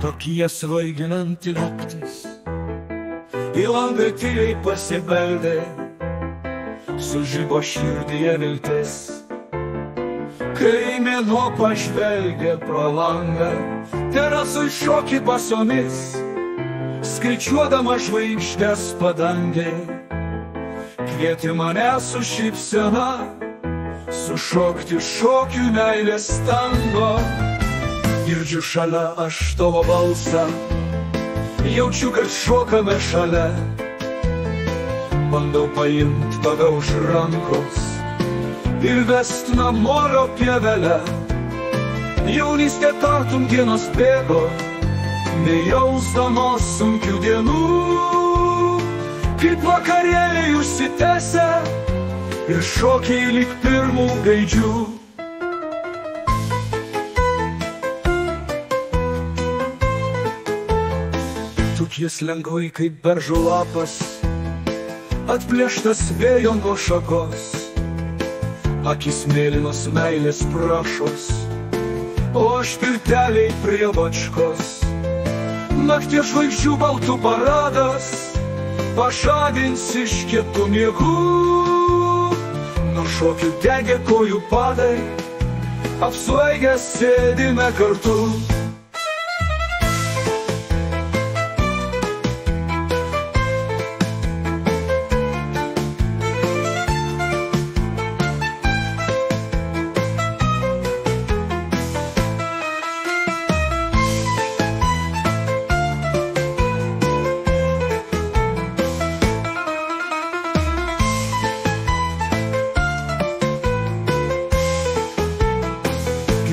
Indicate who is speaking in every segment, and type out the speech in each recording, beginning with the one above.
Speaker 1: Tokie svaiginanti naktis, į langą tyliai pasibeldė, sužibo širdyje viltis. Kai mėnuo pažvelgė pro langą, terasoj šokį basomis, skaičiuodama žvaigždės padangė, kvietė mane su šypsena, sušokti šokių meilės tango. Girdžiu šalia aš tavo balsą, jaučiu, kad šokame šalia. Bandau paimt tave už rankos ir vest namolio pievelę. Jaunystė tartum dienos bėgo, nejausdamos sunkių dienų, kaip vakarėliai užsitęsę ir šokiai lyg pirmų gaidžių. Jis lengvai kaip beržo lapas, atplėštas vėjo nuo šakos, akis mėlynos meilės prašos, o aš pirteliai prie bačkos. Nakties žvaigždžių baltų paradas pažadins iš kietų miegų, nuo šokių degė kojų padai, apsvaigę sėdime kartu.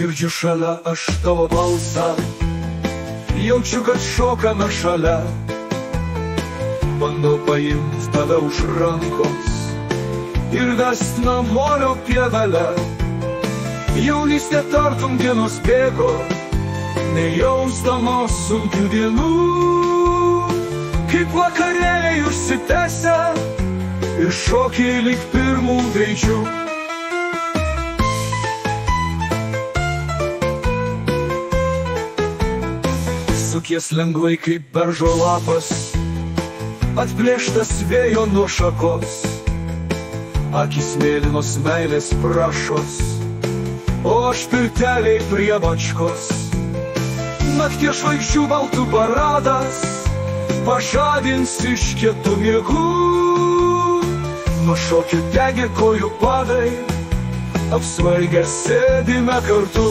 Speaker 1: Girdžiu šalia aš tavo balsą, jaučiu, kad šokame šalia. Bandau paimt tave už rankos ir vest namolio pievelę. Jaunystė tartum dienos bėgo, nejausdamos sunkių dienų, kaip vakarėliai užsitęsę ir šokiai lyg pirmų gaidžių. Sukies lengvai kaip beržo lapas, atplėštas vėjo nuo šakos, akis mėlynos meilės prašos, o aš pirteliai prie bačkos. Nakties žvaigždžių baltų paradas pažadins iš kietų miegų, nuo šokių degė kojų padai, apsvaigę sėdime kartu.